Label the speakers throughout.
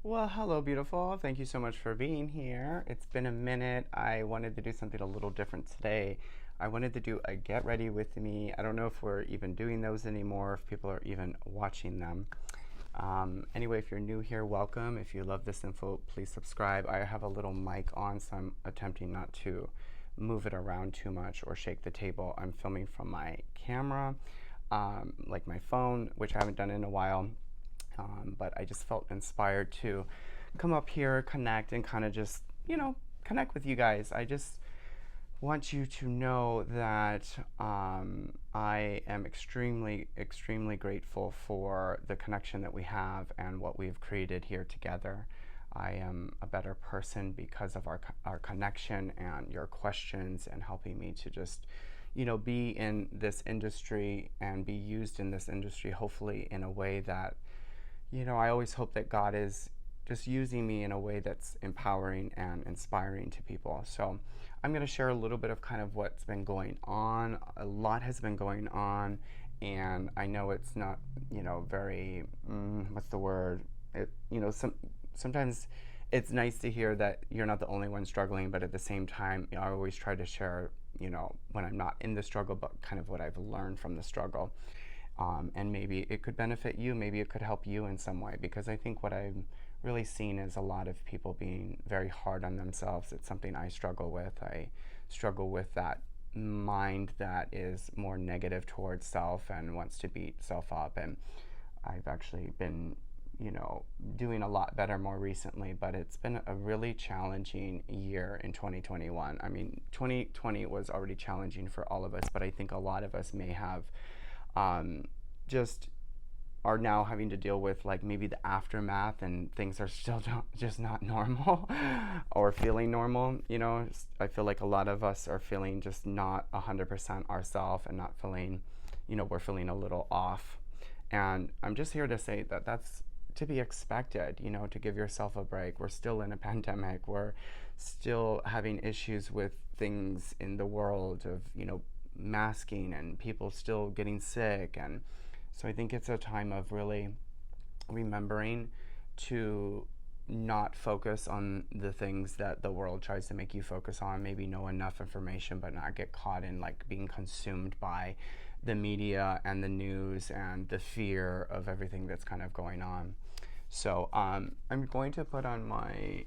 Speaker 1: Well, hello, beautiful. Thank you so much for being here. It's been a minute. I wanted to do something a little different today. I wanted to do a get ready with me. I don't know if we're even doing those anymore, if people are even watching them. Anyway, if you're new here, welcome. If you love this info, please subscribe. I have a little mic on, so I'm attempting not to move it around too much or shake the table. I'm filming from my camera, like my phone, which I haven't done in a while. But I just felt inspired to come up here, connect, and kind of just, connect with you guys. I just want you to know that I am extremely, extremely grateful for the connection that we have and what we've created here together. I am a better person because of our connection and your questions and helping me to just, be in this industry and be used in this industry, hopefully in a way that I always hope that God is just using me in a way that's empowering and inspiring to people. So I'm going to share a little bit of kind of what's been going on. A lot has been going on, and I know it's not, very, what's the word? Sometimes it's nice to hear that you're not the only one struggling, but at the same time, I always try to share, when I'm not in the struggle, but kind of what I've learned from the struggle. And maybe it could benefit you, maybe it could help you in some way, because I think what I've really seen is a lot of people being very hard on themselves. It's something I struggle with. I struggle with that mind that is more negative towards self and wants to beat self up. And I've actually been, doing a lot better more recently, but it's been a really challenging year in 2021. I mean, 2020 was already challenging for all of us, but I think a lot of us may have just are now having to deal with like maybe the aftermath, and things are still just not normal or feeling normal. I feel like a lot of us are feeling just not 100% ourselves and not feeling, we're feeling a little off. And I'm just here to say that that's to be expected, to give yourself a break. We're still in a pandemic. We're still having issues with things in the world of, masking and people still getting sick. And so I think it's a time of really remembering to not focus on the things that the world tries to make you focus on. Maybe know enough information, but not get caught in like being consumed by the media and the news and the fear of everything that's kind of going on. So I'm going to put on my,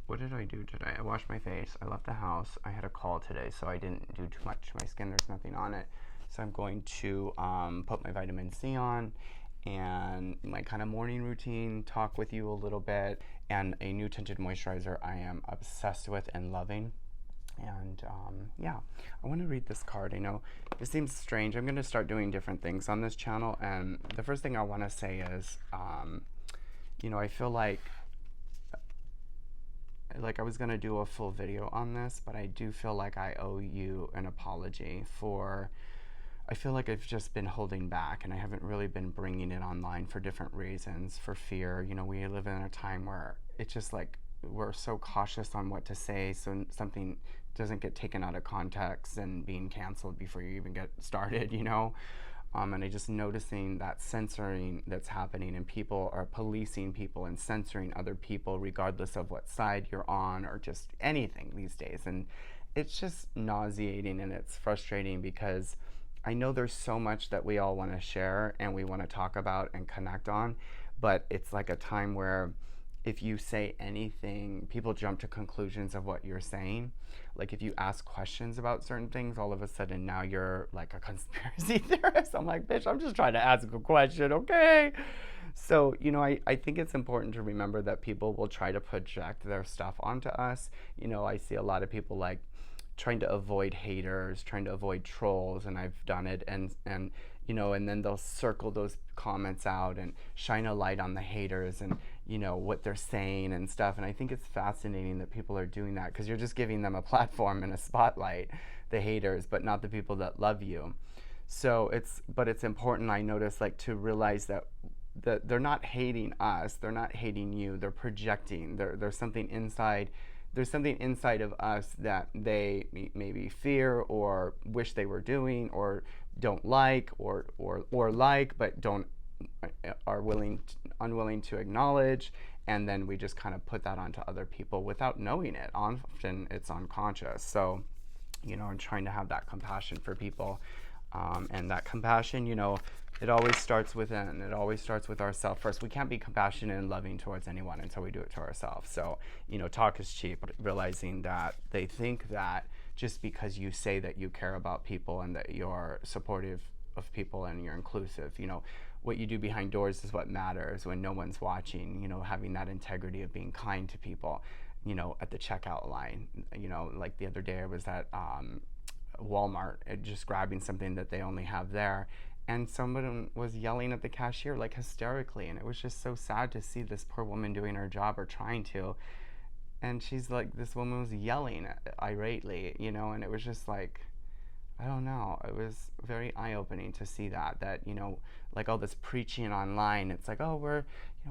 Speaker 1: what did I do today? I washed my face. I left the house. I had a call today, so I didn't do too much to my skin. There's nothing on it. So I'm going to put my vitamin C on and my kind of morning routine, talk with you a little bit, and a new tinted moisturizer I am obsessed with and loving. And yeah, I want to read this card. I know it seems strange. I'm going to start doing different things on this channel. And the first thing I want to say is, I feel like I was going to do a full video on this, but I do feel like I owe you an apology for, I feel like I've just been holding back and I haven't really been bringing it online for different reasons, for fear. We live in a time where it's just like we're so cautious on what to say so something doesn't get taken out of context and being canceled before you even get started, and I just noticing that censoring that's happening, and people are policing people and censoring other people regardless of what side you're on or just anything these days. And it's just nauseating and it's frustrating because I know there's so much that we all want to share and we want to talk about and connect on, but it's like a time where if you say anything, people jump to conclusions of what you're saying. Like if you ask questions about certain things, all of a sudden now you're like a conspiracy theorist. I'm like, bitch, I'm just trying to ask a question, okay? So, I think it's important to remember that people will try to project their stuff onto us. I see a lot of people like trying to avoid haters, trying to avoid trolls, and I've done it, and and then they'll circle those comments out and shine a light on the haters and what they're saying and stuff. And I think it's fascinating that people are doing that because you're just giving them a platform and a spotlight, the haters, but not the people that love you. So it's important, I notice, like to realize that they're not hating us, they're not hating you, they're projecting. There's something inside. There's something inside of us that they maybe fear or wish they were doing or don't like or like but don't are unwilling to acknowledge. and then we just kind of put that onto other people without knowing it. Often it's unconscious. So, I'm trying to have that compassion for people. And that compassion, it always starts within. It always starts with ourselves first. We can't be compassionate and loving towards anyone until we do it to ourselves. So, talk is cheap. Realizing that they think that just because you say that you care about people and that you're supportive of people and you're inclusive, what you do behind doors is what matters when no one's watching, having that integrity of being kind to people, at the checkout line. Like the other day I was at Walmart, just grabbing something that they only have there, and someone was yelling at the cashier like hysterically, and it was just so sad to see this poor woman doing her job, or trying to, and she's like, this woman was yelling irately, and it was just like, I don't know, it was very eye-opening to see that like all this preaching online, it's like, oh,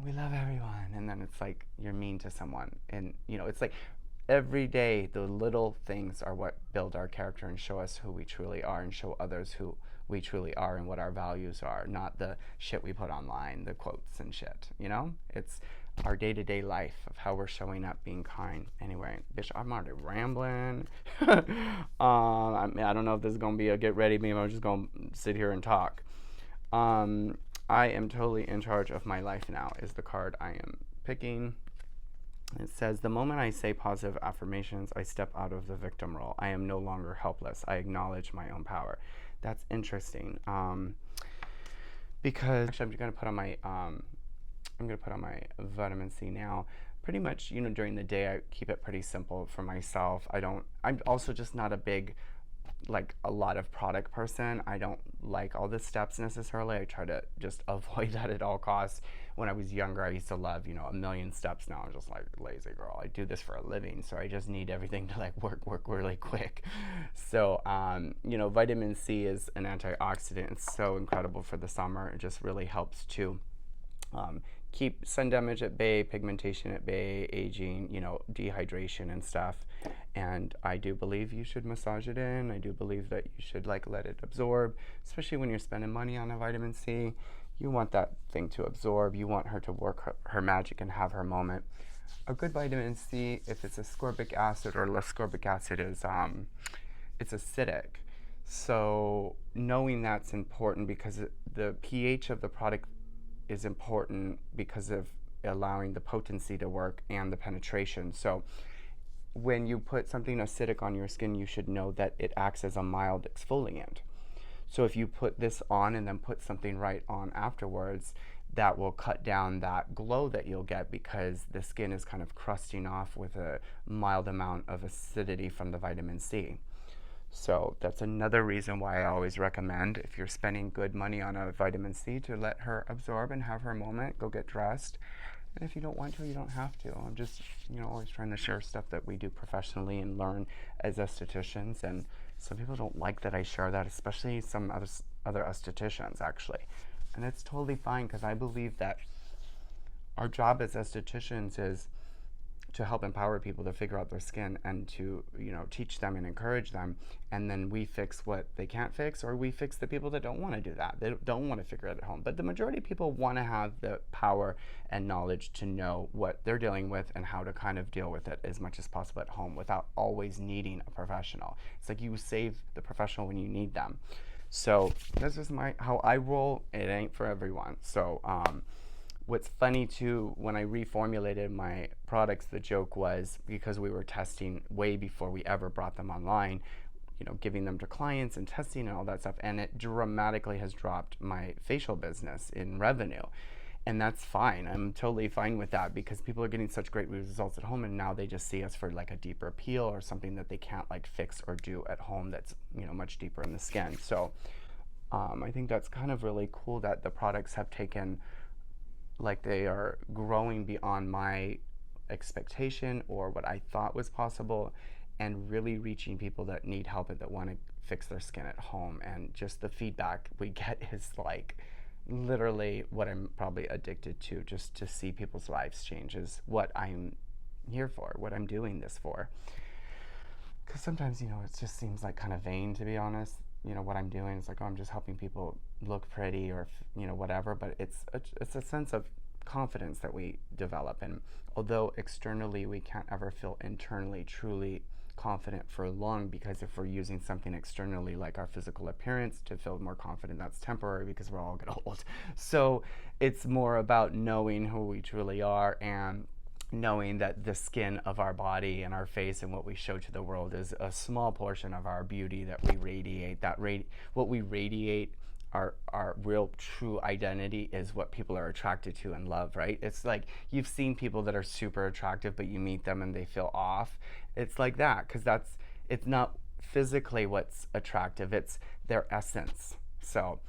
Speaker 1: we love everyone, and then it's like you're mean to someone, and it's like every day the little things are what build our character and show us who we truly are, and show others who we truly are and what our values are, not the shit we put online, the quotes and shit. It's our day-to-day life of how we're showing up, being kind. Anyway, bitch, I'm already rambling. I don't know if this is gonna be a get ready meme. I'm just gonna sit here and talk. I am totally in charge of my life now is the card I am picking. It says, the moment I say positive affirmations, I step out of the victim role. I am no longer helpless. I acknowledge my own power. That's interesting. Because actually, I'm gonna put on my vitamin C now. Pretty much, during the day, I keep it pretty simple for myself. I'm also just not a big, a lot of product person. I don't like all the steps necessarily. I try to just avoid that at all costs. When I was younger, I used to love, a million steps. Now I'm just like, lazy girl. I do this for a living, so I just need everything to work really quick. So, vitamin C is an antioxidant. It's so incredible for the summer. It just really helps to keep sun damage at bay, pigmentation at bay, aging, dehydration and stuff. And I do believe you should massage it in. I do believe that you should let it absorb, especially when you're spending money on a vitamin C. You want that thing to absorb. You want her to work her magic and have her moment. A good vitamin C, if it's ascorbic acid or less ascorbic acid, is it's acidic. So knowing that's important, because the pH of the product is important because of allowing the potency to work and the penetration. So when you put something acidic on your skin, you should know that it acts as a mild exfoliant. So if you put this on and then put something right on afterwards, that will cut down that glow that you'll get, because the skin is kind of crusting off with a mild amount of acidity from the vitamin C. So that's another reason why I always recommend, if you're spending good money on a vitamin C, to let her absorb and have her moment, go get dressed. And if you don't want to, you don't have to. I'm just, always trying to share stuff that we do professionally and learn as estheticians. And some people don't like that I share that, especially some other estheticians, actually. And it's totally fine, because I believe that our job as estheticians is to help empower people to figure out their skin, and to teach them and encourage them, and then we fix what they can't fix, or we fix the people that don't want to do that. They don't want to figure it at home. But the majority of people want to have the power and knowledge to know what they're dealing with and how to kind of deal with it as much as possible at home without always needing a professional. It's like you save the professional when you need them. So this is how I roll. It ain't for everyone. So what's funny too, when I reformulated my products, the joke was, because we were testing way before we ever brought them online, giving them to clients and testing and all that stuff, and it dramatically has dropped my facial business in revenue. And that's fine. I'm totally fine with that, because people are getting such great results at home, and now they just see us for a deeper appeal, or something that they can't fix or do at home that's much deeper in the skin. So I think that's kind of really cool that the products have taken, they are growing beyond my expectation or what I thought was possible, and really reaching people that need help and that want to fix their skin at home. And just the feedback we get is literally what I'm probably addicted to, just to see people's lives change, is what I'm here for, what I'm doing this for. Because sometimes, it just seems kind of vain, to be honest. What I'm doing is I'm just helping people look pretty, or whatever, but it's a sense of confidence that we develop. And although externally we can't ever feel internally truly confident for long, because if we're using something externally like our physical appearance to feel more confident, that's temporary because we're all getting old. So it's more about knowing who we truly are and knowing that the skin of our body and our face and what we show to the world is a small portion of our beauty that we radiate. What we radiate, our real true identity, is what people are attracted to and love, right? It's like you've seen people that are super attractive, but you meet them and they feel off. It's like that because it's not physically what's attractive, it's their essence. So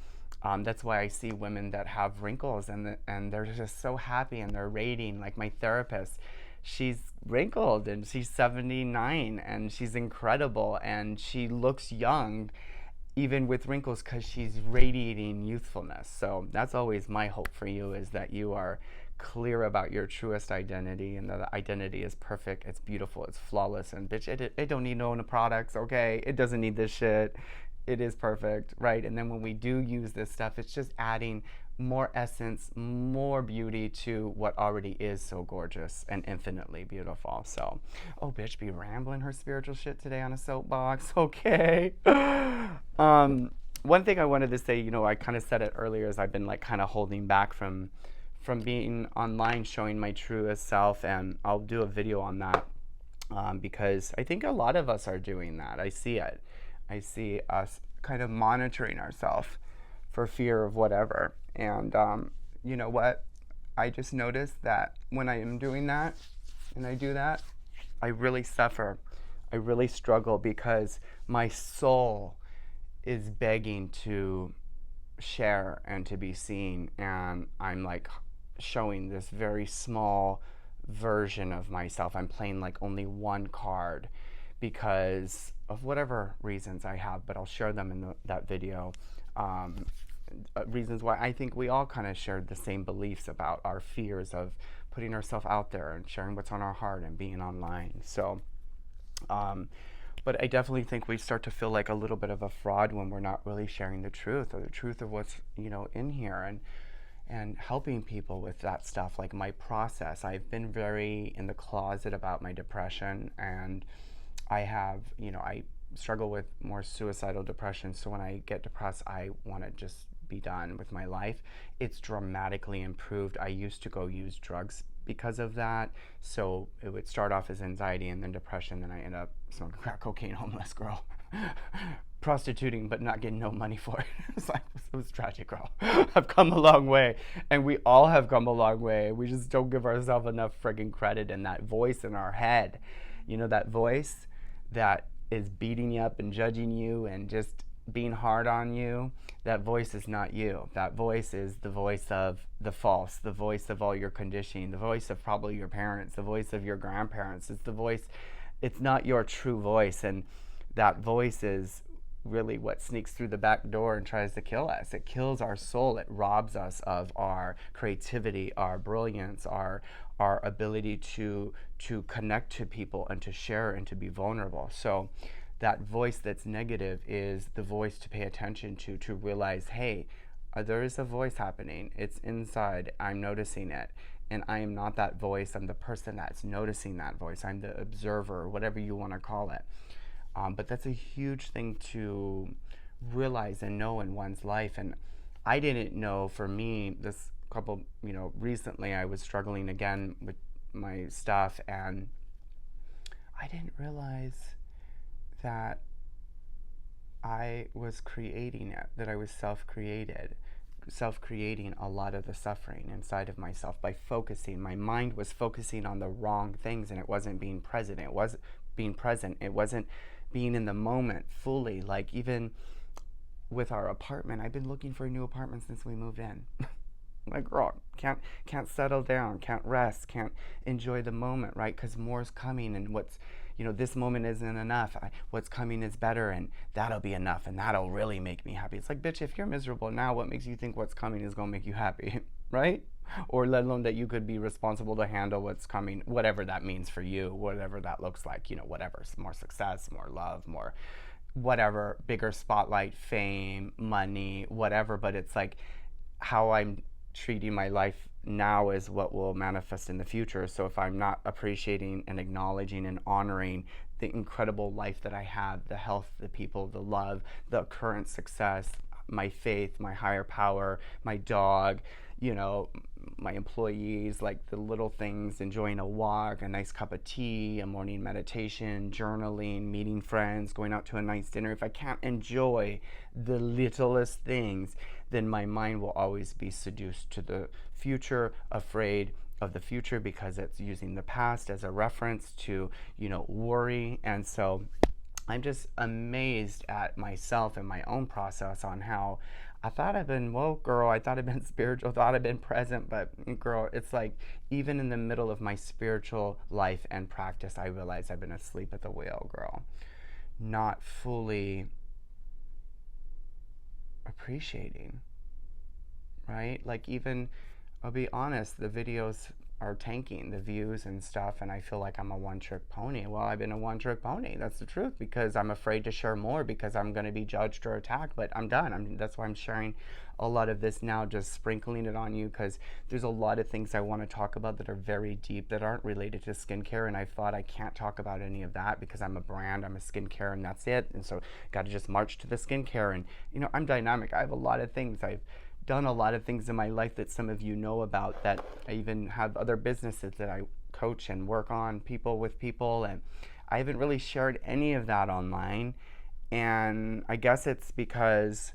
Speaker 1: that's why I see women that have wrinkles and they're just so happy and they're radiating. Like my therapist, she's wrinkled and she's 79 and she's incredible and she looks young even with wrinkles because she's radiating youthfulness. So that's always my hope for you, is that you are clear about your truest identity and that the identity is perfect, it's beautiful, it's flawless, and bitch, it don't need no products, okay? It doesn't need this shit. It is perfect, right? And then when we do use this stuff, it's just adding more essence, more beauty to what already is so gorgeous and infinitely beautiful. So, oh, bitch, be rambling her spiritual shit today on a soapbox, okay? One thing I wanted to say, I kind of said it earlier, is I've been like kind of holding back from being online, showing my truest self, and I'll do a video on that because I think a lot of us are doing that. I see it. I see us kind of monitoring ourselves for fear of whatever. And you know what? I just noticed that when I am doing that and I do that, I really suffer. I really struggle because my soul is begging to share and to be seen. And I'm like showing this very small version of myself. I'm playing like only one card because of whatever reasons I have, but I'll share them in that video. Reasons why I think we all kind of shared the same beliefs about our fears of putting ourselves out there and sharing what's on our heart and being online. So, but I definitely think we start to feel like a little bit of a fraud when we're not really sharing the truth, or the truth of what's, in here, and helping people with that stuff. Like my process, I've been very in the closet about my depression, and I have, I struggle with more suicidal depression. So when I get depressed, I want to just be done with my life. It's dramatically improved. I used to go use drugs because of that. So it would start off as anxiety and then depression. Then I end up smoking crack cocaine, homeless girl, prostituting, but not getting no money for it. It was tragic, girl. I've come a long way, and we all have come a long way. We just don't give ourselves enough friggin' credit. And that voice in our head, that voice that is beating you up and judging you and just being hard on you, that voice is not you. That voice is the voice of the false, the voice of all your conditioning, the voice of probably your parents, the voice of your grandparents. It's not your true voice. And that voice is really what sneaks through the back door and tries to kill us. It kills our soul. It robs us of our creativity, our brilliance, our ability to connect to people and to share and to be vulnerable. So that voice that's negative is the voice to pay attention to realize, hey, there is a voice happening. It's inside. I'm noticing it. And I am not that voice. I'm the person that's noticing that voice. I'm the observer, whatever you want to call it. But that's a huge thing to realize and know in one's life. And I didn't know, for me, this couple, recently I was struggling again with my stuff, and I didn't realize that I was creating it, that I was self-creating a lot of the suffering inside of myself by focusing. My mind was focusing on the wrong things, and it wasn't being present. It wasn't being present. It wasn't being in the moment fully. Like even with our apartment, I've been looking for a new apartment since we moved in. Like, girl, can't settle down, can't rest, can't enjoy the moment, right? Because more's coming, and this moment isn't enough. What's coming is better, and that'll be enough, and that'll really make me happy. It's like, bitch, if you're miserable now, what makes you think what's coming is going to make you happy, right? Or let alone that you could be responsible to handle what's coming, whatever that means for you, whatever that looks like, whatever, more success, more love, more whatever, bigger spotlight, fame, money, whatever. But it's like how I'm treating my life now is what will manifest in the future. So if I'm not appreciating and acknowledging and honoring the incredible life that I have, the health, the people, the love, the current success, my faith, my higher power, my dog, you know, my employees, like the little things, enjoying a walk, a nice cup of tea, a morning meditation, journaling, meeting friends, going out to a nice dinner. If I can't enjoy the littlest things, then my mind will always be seduced to the future, afraid of the future because it's using the past as a reference to, you know, worry. And so I'm just amazed at myself and my own process on how I thought I've been woke, girl. I thought I've been spiritual, thought I've been present, but girl, it's like even in the middle of my spiritual life and practice, I realize I've been asleep at the wheel, girl. Not fully appreciating, right? Like even, I'll be honest, the videos are tanking, the views and stuff, and I feel like I'm a one-trick pony. Well, I've been a one-trick pony. That's the truth, because I'm afraid to share more because I'm going to be judged or attacked. But I'm done. That's why I'm sharing a lot of this now, just sprinkling it on you, because there's a lot of things I want to talk about that are very deep that aren't related to skincare, and I thought I can't talk about any of that because I'm a brand, I'm a skincare, and that's it. And so got to just march to the skincare. And you know, I'm dynamic. I have a lot of things. I've done a lot of things in my life that some of you know about, that I even have other businesses that I coach and work on people with people, and I haven't really shared any of that online. And I guess it's because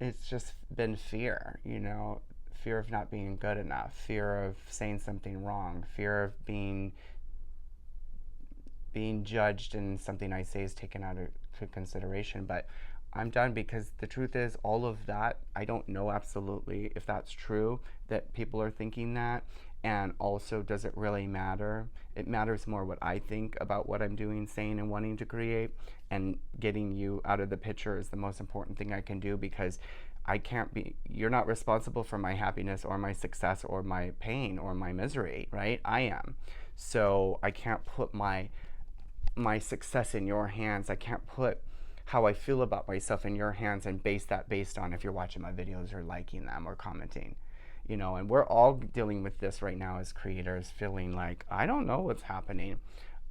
Speaker 1: it's just been fear, you know, fear of not being good enough, fear of saying something wrong, fear of being judged and something I say is taken out of consideration. But I'm done, because the truth is, all of that, I don't know absolutely if that's true, that people are thinking that. And also, does it really matter? It matters more what I think about what I'm doing, saying, and wanting to create. And getting you out of the picture is the most important thing I can do, because I can't be, you're not responsible for my happiness or my success or my pain or my misery, right? I am. So I can't put my success in your hands. I can't put how I feel about myself in your hands and base that based on if you're watching my videos or liking them or commenting, you know. And we're all dealing with this right now as creators, feeling like, I don't know what's happening.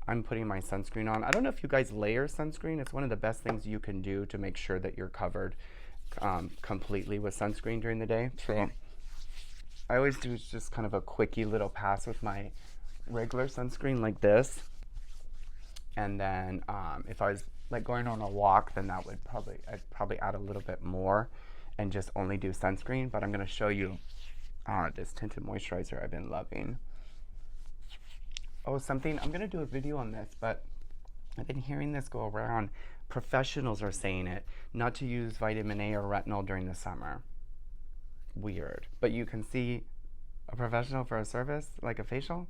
Speaker 1: I'm putting my sunscreen on. I don't know if you guys layer sunscreen. It's one of the best things you can do to make sure that you're covered completely with sunscreen during the day. So I always do just kind of a quickie little pass with my regular sunscreen like this. And then if I was like going on a walk, then that would I'd probably add a little bit more and just only do sunscreen. But I'm going to show you this tinted moisturizer I've been loving. Oh, something, I'm going to do a video on this, but I've been hearing this go around. Professionals are saying it, not to use vitamin A or retinol during the summer. Weird. But you can see a professional for a service, like a facial?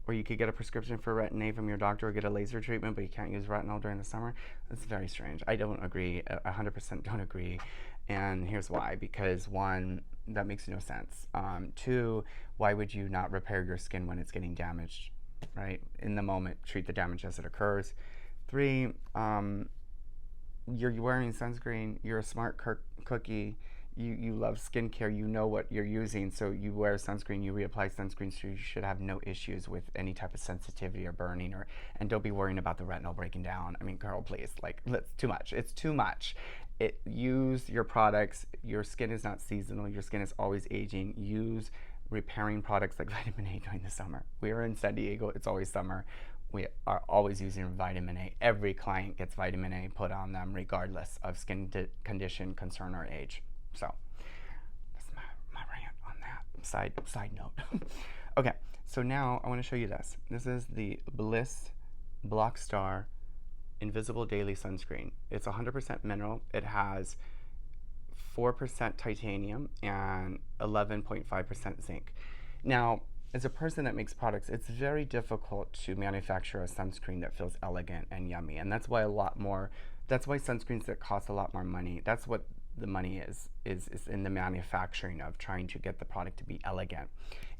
Speaker 1: Or you could get a prescription for retin A from your doctor or get a laser treatment, but you can't use retinol during the summer. It's very strange. I don't agree. 100% don't agree. And here's why. Because one, that makes no sense. Two, why would you not repair your skin when it's getting damaged, right? In the moment, treat the damage as it occurs. Three, you're wearing sunscreen. You're a smart cookie. You love skincare, you know what you're using, so you wear sunscreen, you reapply sunscreen, so you should have no issues with any type of sensitivity or burning, and don't be worrying about the retinol breaking down. I mean, girl, please, like, it's too much. It's too much. Use your products. Your skin is not seasonal. Your skin is always aging. Use repairing products like vitamin A during the summer. We are in San Diego. It's always summer. We are always using vitamin A. Every client gets vitamin A put on them regardless of skin condition, concern, or age. So that's my rant on that. Side note. Okay, so now I want to show you this. This is the Bliss Block Star Invisible Daily Sunscreen. It's 100% mineral. It has 4% titanium and 11.5% zinc. Now, as a person that makes products, it's very difficult to manufacture a sunscreen that feels elegant and yummy. And that's why that's why sunscreens that cost a lot more money, that's what the money is in the manufacturing of trying to get the product to be elegant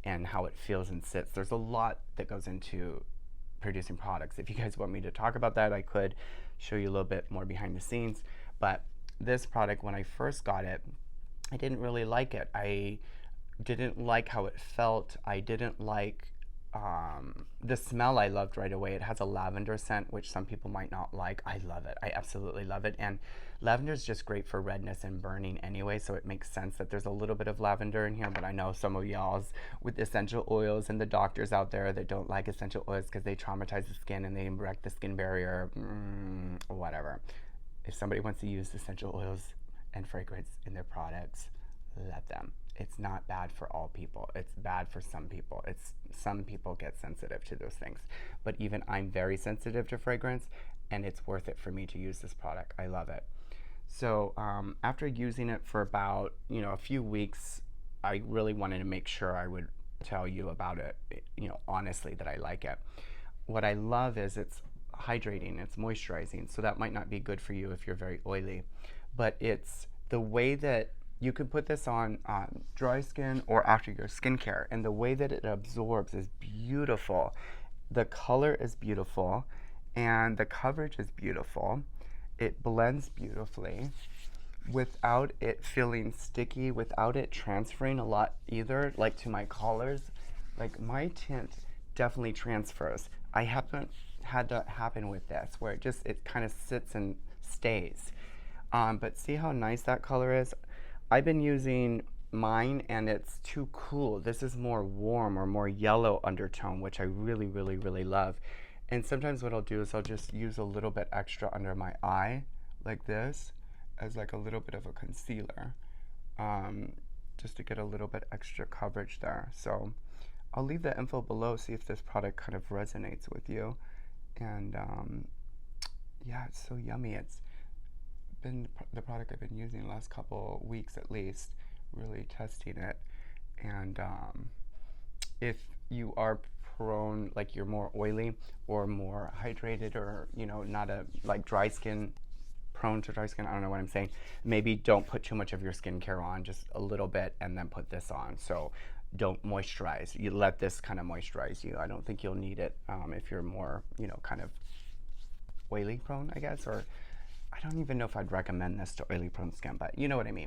Speaker 1: and how it feels and sits. There's a lot that goes into producing products. If you guys want me to talk about that, I could show you a little bit more behind the scenes. But this product, when I first got it, I didn't really like it. I didn't like how it felt. I didn't like the smell. I loved right away. It has a lavender scent, which some people might not like. I love it. I absolutely love it. And lavender is just great for redness and burning anyway, so it makes sense that there's a little bit of lavender in here. But I know some of y'all's with essential oils and the doctors out there that don't like essential oils because they traumatize the skin and they wreck the skin barrier, whatever. If somebody wants to use essential oils and fragrance in their products, let them. It's not bad for all people. It's bad for some people. Some people get sensitive to those things. But even I'm very sensitive to fragrance, and it's worth it for me to use this product. I love it. So after using it for about a few weeks, I really wanted to make sure I would tell you about it, honestly, that I like it. What I love is it's hydrating, it's moisturizing, so that might not be good for you if you're very oily, but it's the way that you could put this on dry skin or after your skincare, and the way that it absorbs is beautiful. The color is beautiful, and the coverage is beautiful. It blends beautifully without it feeling sticky, without it transferring a lot either, like to my collars. Like my tint definitely transfers. I haven't had that happen with this, where it kind of sits and stays. But see how nice that color is? I've been using mine and it's too cool. This is more warm or more yellow undertone, which I really, really, really love. And sometimes what I'll do is I'll just use a little bit extra under my eye, like this, as like a little bit of a concealer, just to get a little bit extra coverage there. So I'll leave the info below, see if this product kind of resonates with you. And yeah, it's so yummy. It's been the product I've been using the last couple weeks at least, really testing it. And if you are prone, like you're more oily or more hydrated, or not like dry skin, prone to dry skin, I don't know what I'm saying, maybe don't put too much of your skincare on, just a little bit, and then put this on. So don't moisturize. You let this kind of moisturize you. I don't think you'll need it if you're more, kind of oily prone, I guess, or I don't even know if I'd recommend this to oily prone skin, but you know what I mean.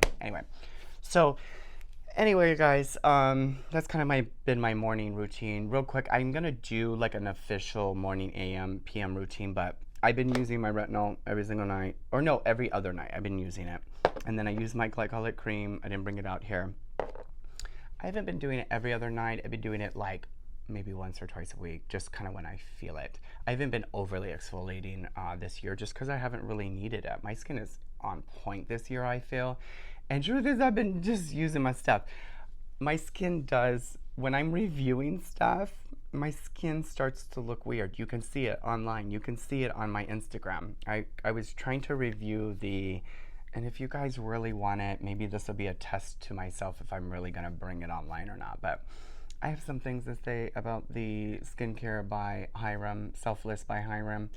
Speaker 1: Anyway, guys, that's kind of been my morning routine. Real quick, I'm gonna do like an official morning AM PM routine, but I've been using my retinol every single night, or no, every other night I've been using it. And then I use my glycolic cream. I didn't bring it out here. I haven't been doing it every other night. I've been doing it like maybe once or twice a week, just kind of when I feel it. I haven't been overly exfoliating this year just because I haven't really needed it. My skin is on point this year, I feel. And truth is, I've been just using my stuff. My skin does, when I'm reviewing stuff, my skin starts to look weird. You can see it online. You can see it on my Instagram. I was trying to review and if you guys really want it, maybe this will be a test to myself if I'm really going to bring it online or not. But I have some things to say about the skincare by Hyram, Selfless by Hyram.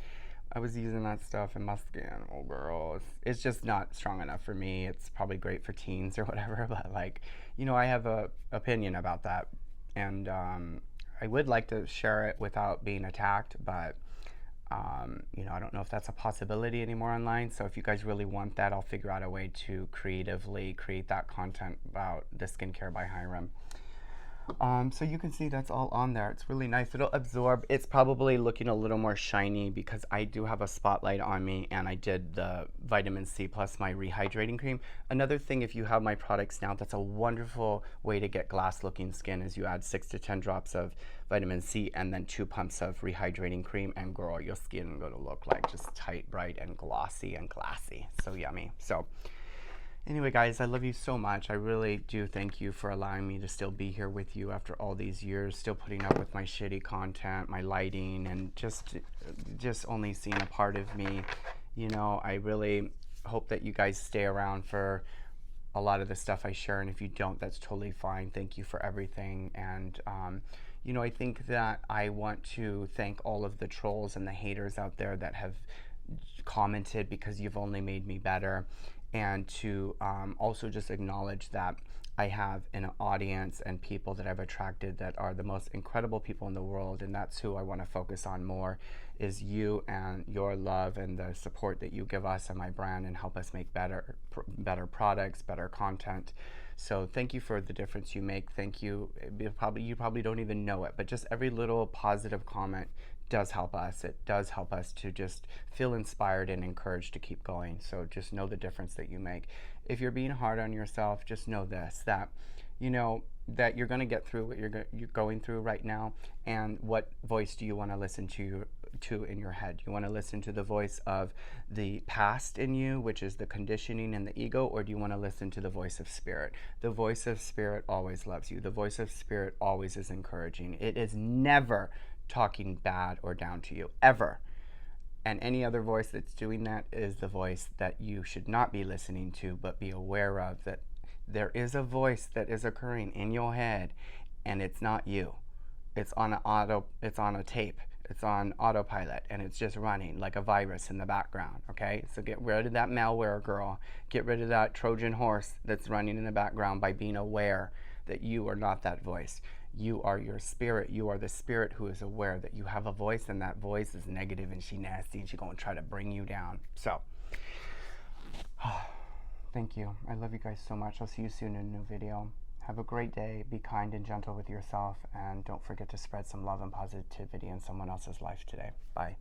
Speaker 1: I was using that stuff in my skin. Oh, girl, it's just not strong enough for me. It's probably great for teens or whatever, but like, I have a opinion about that, and I would like to share it without being attacked, but I don't know if that's a possibility anymore online. So if you guys really want that, I'll figure out a way to creatively create that content about the skincare by Hyram. So you can see that's all on there. It's really nice. It'll absorb. It's probably looking a little more shiny because I do have a spotlight on me, and I did the vitamin C plus my rehydrating cream. Another thing, if you have my products now, that's a wonderful way to get glass looking skin, is you add 6 to 10 drops of vitamin C and then 2 pumps of rehydrating cream, and girl, your skin is going to look like just tight, bright, and glossy and glassy. So yummy. So anyway, guys, I love you so much. I really do thank you for allowing me to still be here with you after all these years, still putting up with my shitty content, my lighting, and just only seeing a part of me. I really hope that you guys stay around for a lot of the stuff I share, and if you don't, that's totally fine. Thank you for everything. And I think that I want to thank all of the trolls and the haters out there that have commented, because you've only made me better. And to also just acknowledge that I have an audience and people that I've attracted that are the most incredible people in the world, and that's who I want to focus on more, is you and your love and the support that you give us and my brand and help us make better products, better content. So thank you for the difference you make. Thank you. You probably don't even know it, but just every little positive comment does help us. It does help us to just feel inspired and encouraged to keep going. So just know the difference that you make. If you're being hard on yourself, just know this, that you know that you're going to get through what you're going through right now. And what voice do you want to listen to in your head? You want to listen to the voice of the past in you, which is the conditioning and the ego, or do you want to listen to the voice of spirit? The voice of spirit always loves you. The voice of spirit always is encouraging. It is never talking bad or down to you, ever. And any other voice that's doing that is the voice that you should not be listening to, but be aware of that there is a voice that is occurring in your head, and it's not you. It's on a tape. It's on autopilot, and it's just running like a virus in the background, okay? So get rid of that malware, girl. Get rid of that Trojan horse that's running in the background by being aware that you are not that voice. You are your spirit. You are the spirit who is aware that you have a voice, and that voice is negative and she nasty and she's going to try to bring you down. So, thank you. I love you guys so much. I'll see you soon in a new video. Have a great day. Be kind and gentle with yourself, and don't forget to spread some love and positivity in someone else's life today. Bye.